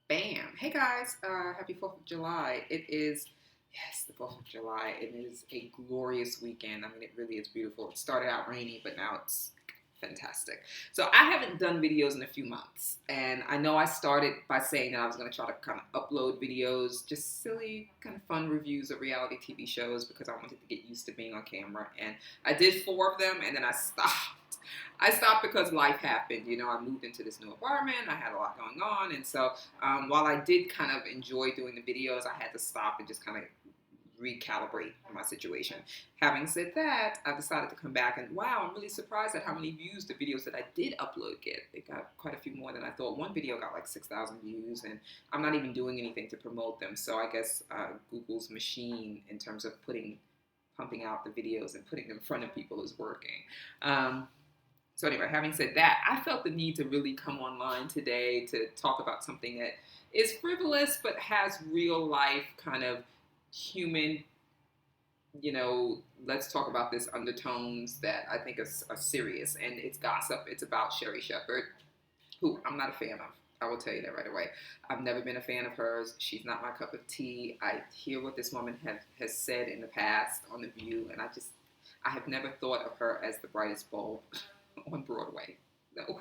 Bam. Hey guys, happy 4th of July. It is, yes, the 4th of July. It is a glorious weekend. I mean, it really is beautiful. It started out rainy, but now it's fantastic. So I haven't done videos in a few months. And I know I started by saying that I was going to try to kind of upload videos, just silly, kind of fun reviews of reality TV shows because I wanted to get used to being on camera. And I did 4 of them and then I stopped. I stopped because life happened. You know, I moved into this new apartment. I had a lot going on. And so while I did kind of enjoy doing the videos, I had to stop and just kind of recalibrate my situation. Having said that, I've decided to come back and wow, I'm really surprised at how many views the videos that I did upload get. It got quite a few more than I thought. One video got like 6,000 views, and I'm not even doing anything to promote them. So I guess Google's machine in terms of pumping out the videos and putting them in front of people is working. So anyway, having said that, I felt the need to really come online today to talk about something that is frivolous but has real life kind of human, let's talk about this undertones that I think are serious. And it's gossip. It's about Sherri Shepherd, who I'm not a fan of. I will tell you that right away. I've never been a fan of hers. She's not my cup of tea. I hear what this woman has said in the past on The View, and I have never thought of her as the brightest bulb on Broadway. No.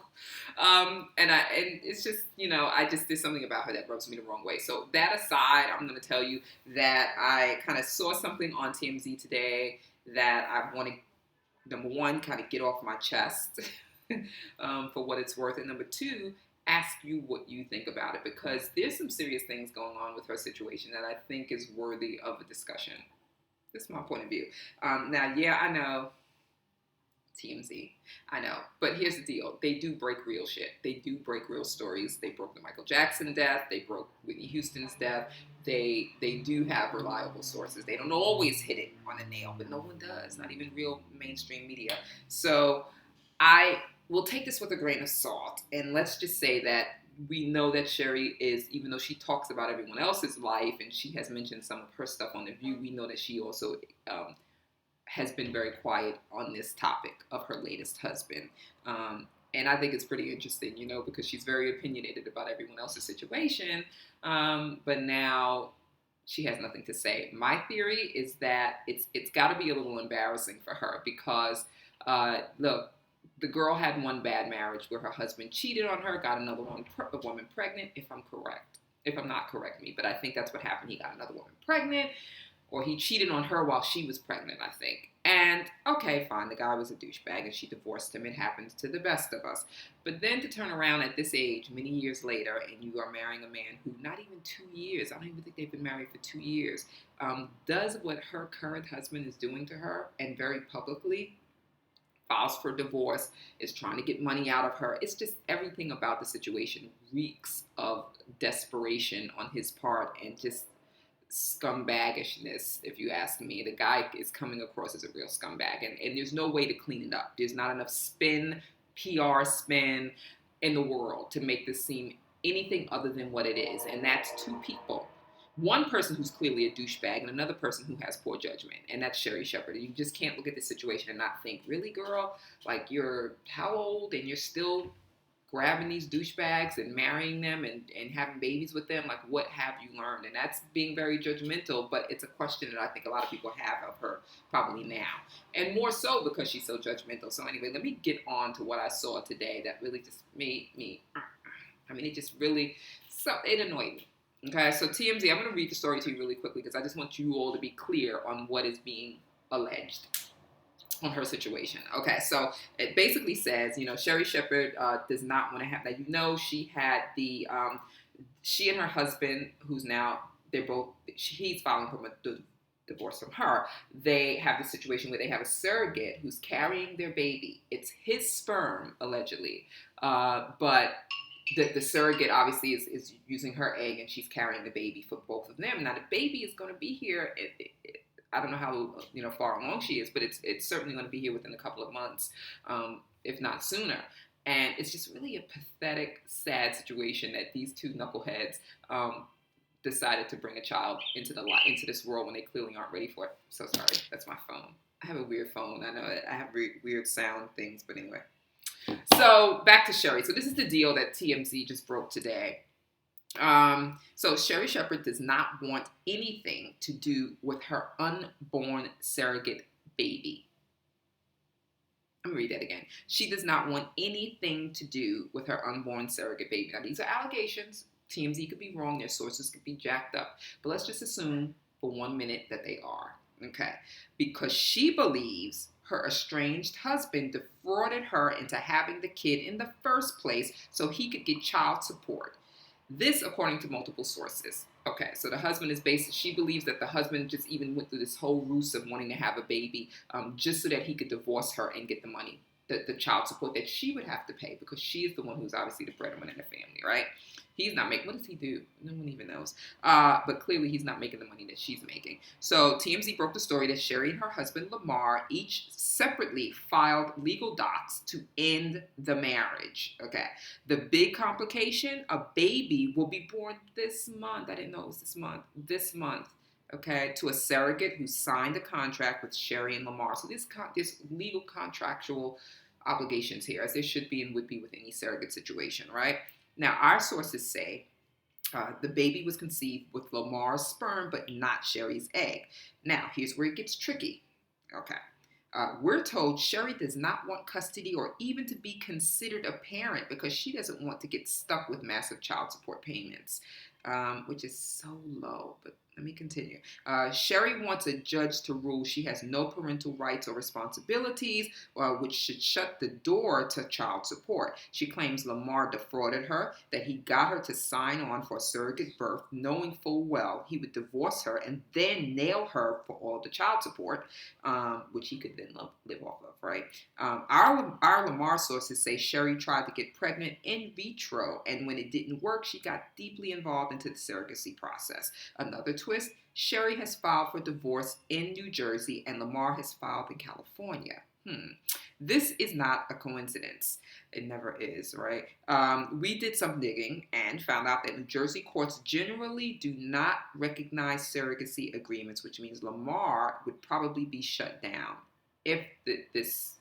And it's just, I just did something about her that rubs me the wrong way. So that aside, I'm going to tell you that I kind of saw something on TMZ today that I want to, number one, kind of get off my chest for what it's worth. And number two, ask you what you think about it, because there's some serious things going on with her situation that I think is worthy of a discussion. This is my point of view. Now, yeah, I know TMZ. I know. But here's the deal. They do break real shit. They do break real stories. They broke the Michael Jackson death. They broke Whitney Houston's death. They do have reliable sources. They don't always hit it on the nail, but no one does. Not even real mainstream media. So I will take this with a grain of salt. And let's just say that we know that Sherri is, even though she talks about everyone else's life and she has mentioned some of her stuff on The View, we know that she also has been very quiet on this topic of her latest husband. And I think it's pretty interesting, because she's very opinionated about everyone else's situation. But now she has nothing to say. My theory is that it's got to be a little embarrassing for her because, look, the girl had one bad marriage where her husband cheated on her, got another woman pregnant, if I'm correct. If I'm not, correct me. But I think that's what happened. He got another woman pregnant, or he cheated on her while she was pregnant, I think. And okay, fine, the guy was a douchebag and she divorced him. It happens to the best of us. But then to turn around at this age, many years later, and you are marrying a man who, not even 2 years, I don't even think they've been married for 2 years, does what her current husband is doing to her, and very publicly files for divorce, is trying to get money out of her. It's just everything about the situation reeks of desperation on his part and just scumbagishness, if you ask me. The guy is coming across as a real scumbag, and there's no way to clean it up. There's not enough PR spin in the world to make this seem anything other than what it is, and that's two people. One person who's clearly a douchebag and another person who has poor judgment, and that's Sherri Shepherd. You just can't look at this situation and not think, really, girl? Like, you're how old and you're still grabbing these douchebags and marrying them and having babies with them? Like, what have you learned? And that's being very judgmental, but it's a question that I think a lot of people have of her probably now. And more so because she's so judgmental. So anyway, let me get on to what I saw today that really just made me, it just really, it annoyed me. Okay, so TMZ, I'm going to read the story to you really quickly because I just want you all to be clear on what is being alleged on her situation. Okay, so it basically says, Sherri Shepherd does not want to have that. She had she and her husband, who's now, he's filing for a divorce from her. They have the situation where they have a surrogate who's carrying their baby. It's his sperm, allegedly, but the surrogate obviously is using her egg, and she's carrying the baby for both of them. Now the baby is going to be here. I don't know how far along she is, but it's certainly going to be here within a couple of months, if not sooner. And it's just really a pathetic, sad situation that these two knuckleheads decided to bring a child into this world when they clearly aren't ready for it. So sorry, that's my phone. I have a weird phone. I know I have weird sound things, but anyway. So back to Sherri. So this is the deal that TMZ just broke today. So Sherri Shepherd does not want anything to do with her unborn surrogate baby. Let me read that again. She does not want anything to do with her unborn surrogate baby. Now, these are allegations. TMZ could be wrong. Their sources could be jacked up. But let's just assume for 1 minute that they are. Okay. Because she believes her estranged husband defrauded her into having the kid in the first place so he could get child support. This, according to multiple sources. Okay, so the husband is based, she believes that the husband just even went through this whole ruse of wanting to have a baby just so that he could divorce her and get the money, the child support that she would have to pay because she is the one who's obviously the breadwinner in the family, right? He's not making, what does he do? No one even knows. But clearly he's not making the money that she's making. So TMZ broke the story that Sherri and her husband Lamar each separately filed legal docs to end the marriage. Okay. The big complication, a baby will be born this month. I didn't know it was this month. This month. Okay, to a surrogate who signed a contract with Sherri and Lamar. So this legal contractual obligations here, as there should be and would be with any surrogate situation, right? Now, our sources say the baby was conceived with Lamar's sperm, but not Sherri's egg. Now, here's where it gets tricky. Okay. We're told Sherri does not want custody or even to be considered a parent because she doesn't want to get stuck with massive child support payments, which is so low. But let me continue. Sherri wants a judge to rule she has no parental rights or responsibilities, which should shut the door to child support. She claims Lamar defrauded her, that he got her to sign on for a surrogate birth, knowing full well he would divorce her and then nail her for all the child support, which he could then live off of, right? Our Lamar sources say Sherri tried to get pregnant in vitro, and when it didn't work, she got deeply involved into the surrogacy process. Another twist, Sherri has filed for divorce in New Jersey and Lamar has filed in California. This is not a coincidence. It never is, right? We did some digging and found out that New Jersey courts generally do not recognize surrogacy agreements, which means Lamar would probably be shut down if this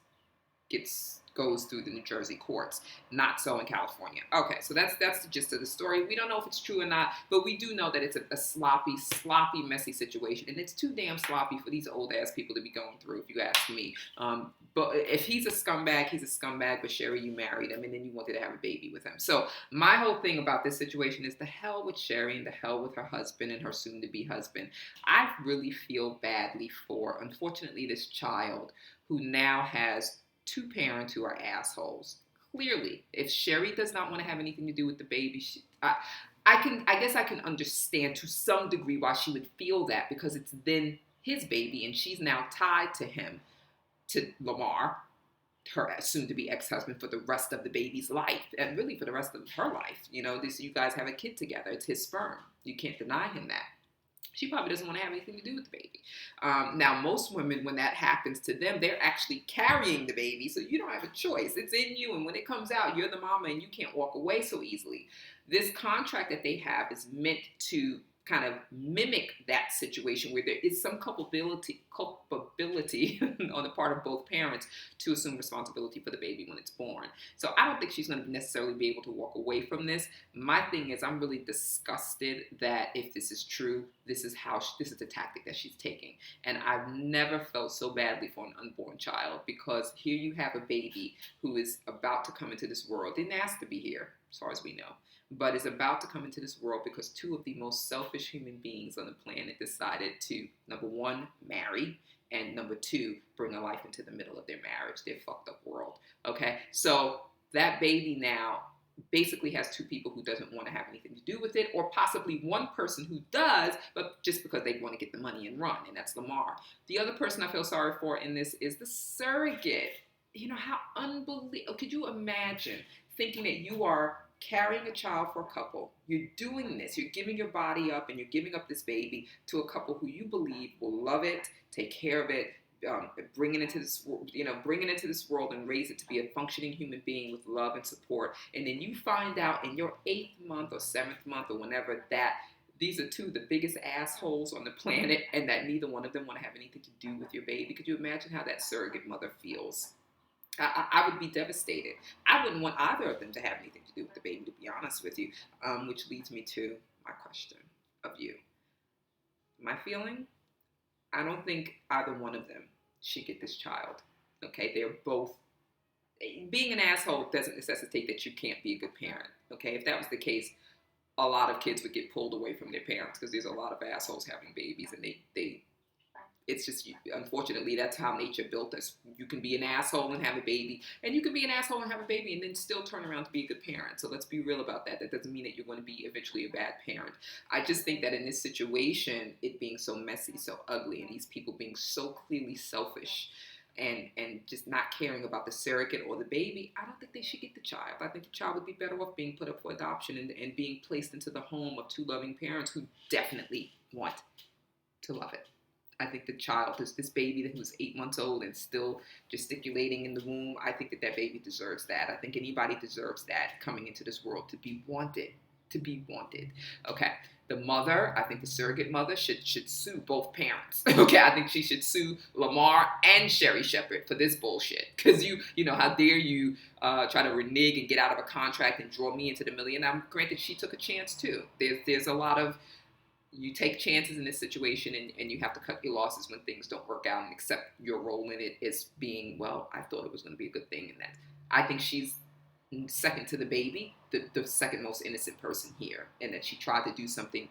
goes through the New Jersey courts. Not so in California. Okay, so that's the gist of the story. We don't know if it's true or not, but we do know that it's a sloppy, messy situation, and it's too damn sloppy for these old ass people to be going through, if you ask me. But if he's a scumbag, he's a scumbag. But Sherri, you married him, and then you wanted to have a baby with him. So my whole thing about this situation is the hell with Sherri and the hell with her husband and her soon-to-be husband. I really feel badly for, unfortunately, this child who now has two parents who are assholes. Clearly, if Sherri does not want to have anything to do with the baby, I guess I can understand to some degree why she would feel that, because it's then his baby and she's now tied to him, to Lamar, her soon-to-be ex-husband, for the rest of the baby's life, and really for the rest of her life. You know, you guys have a kid together. It's his sperm. You can't deny him that. She probably doesn't want to have anything to do with the baby. Now, most women, when that happens to them, they're actually carrying the baby, so you don't have a choice. It's in you, and when it comes out, you're the mama, and you can't walk away so easily. This contract that they have is meant to kind of mimic that situation where there is some culpability on the part of both parents to assume responsibility for the baby when it's born. So I don't think she's going to necessarily be able to walk away from this. My thing is, I'm really disgusted that if this is true, this is the tactic that she's taking. And I've never felt so badly for an unborn child, because here you have a baby who is about to come into this world, didn't ask to be here, as far as we know, but is about to come into this world because two of the most selfish human beings on the planet decided to, number one, marry, and number two, bring a life into the middle of their marriage, their fucked up world. Okay, so that baby now basically has two people who doesn't want to have anything to do with it, or possibly one person who does, but just because they want to get the money and run, and that's Lamar. The other person I feel sorry for in this is the surrogate. You know, how unbelievable. Could you imagine thinking that you are carrying a child for a couple, you're doing this, you're giving your body up and you're giving up this baby to a couple who you believe will love it, take care of it, bring it into this world and raise it to be a functioning human being with love and support. And then you find out in your 8th month or 7th month or whenever that these are two of the biggest assholes on the planet, and that neither one of them want to have anything to do with your baby. Could you imagine how that surrogate mother feels? I would be devastated. I wouldn't want either of them to have anything to do with the baby, to be honest with you. Which leads me to my question of you. My feeling, I don't think either one of them should get this child. Okay, they're both. Being an asshole doesn't necessitate that you can't be a good parent. Okay, if that was the case, a lot of kids would get pulled away from their parents because there's a lot of assholes having babies, and they it's just, unfortunately, that's how nature built us. You can be an asshole and have a baby, and you can be an asshole and have a baby and then still turn around to be a good parent. So let's be real about that. That doesn't mean that you're going to be eventually a bad parent. I just think that in this situation, it being so messy, so ugly, and these people being so clearly selfish and just not caring about the surrogate or the baby, I don't think they should get the child. I think the child would be better off being put up for adoption and being placed into the home of two loving parents who definitely want to love it. I think the child, this baby that was 8 months old and still gesticulating in the womb, I think that baby deserves that. I think anybody deserves that coming into this world, to be wanted, Okay. The mother, I think the surrogate mother should sue both parents. Okay. I think she should sue Lamar and Sherri Shepherd for this bullshit. Because you know, how dare you try to renege and get out of a contract and draw me into the million. Now, granted, she took a chance too. There's a lot of, you take chances in this situation, and you have to cut your losses when things don't work out and accept your role in it as being, well, I thought it was going to be a good thing. And that, I think she's second to the baby, the second most innocent person here, and that she tried to do something,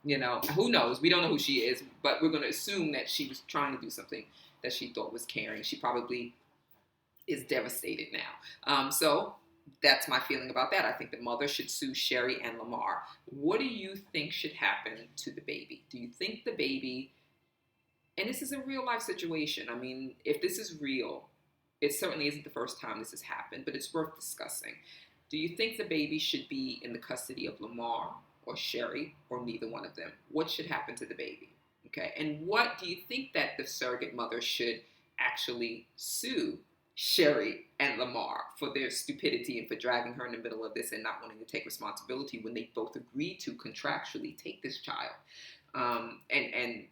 you know, who knows? We don't know who she is, but we're going to assume that she was trying to do something that she thought was caring. She probably is devastated now. So that's my feeling about that. I think the mother should sue Sherri and Lamar. What do you think should happen to the baby? Do you think the baby, and this is a real life situation, I mean, if this is real, it certainly isn't the first time this has happened, but it's worth discussing. Do you think the baby should be in the custody of Lamar or Sherri, or neither one of them? What should happen to the baby? Okay, and what do you think that the surrogate mother should actually sue Sherri and Lamar for their stupidity and for dragging her in the middle of this and not wanting to take responsibility when they both agreed to contractually take this child? And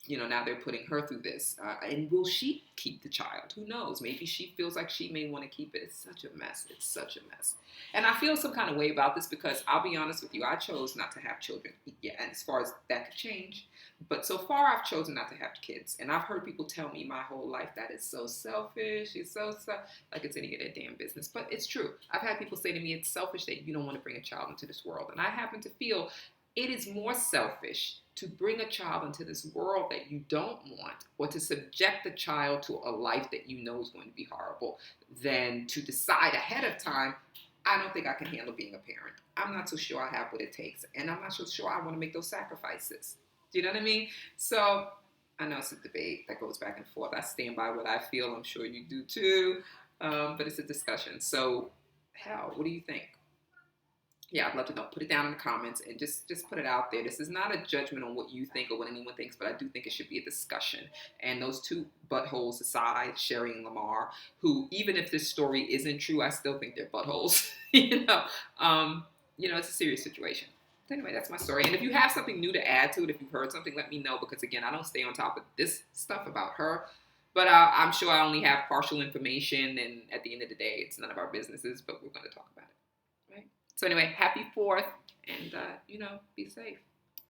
you know, now they're putting her through this. And will she keep the child? Who knows? Maybe she feels like she may want to keep it. It's such a mess. It's such a mess. And I feel some kind of way about this because I'll be honest with you, I chose not to have children. Yeah, and as far as that could change. But so far, I've chosen not to have kids. And I've heard people tell me my whole life that is so selfish. It's so like it's any of their damn business. But it's true. I've had people say to me, it's selfish that you don't want to bring a child into this world. And I happen to feel it is more selfish to bring a child into this world that you don't want, or to subject the child to a life that you know is going to be horrible, than to decide ahead of time, I don't think I can handle being a parent. I'm not so sure I have what it takes, and I'm not so sure I want to make those sacrifices. Do you know what I mean? So I know it's a debate that goes back and forth. I stand by what I feel. I'm sure you do too, but it's a discussion. So, hell, what do you think? Yeah, I'd love to know. Put it down in the comments and just put it out there. This is not a judgment on what you think or what anyone thinks, but I do think it should be a discussion. And those two buttholes aside, Sherri and Lamar, who, even if this story isn't true, I still think they're buttholes. It's a serious situation. So anyway, that's my story. And if you have something new to add to it, if you've heard something, let me know, because again, I don't stay on top of this stuff about her. But I'm sure I only have partial information, and at the end of the day, it's none of our businesses, but we're going to talk about it. Right? So anyway, happy 4th, and, be safe.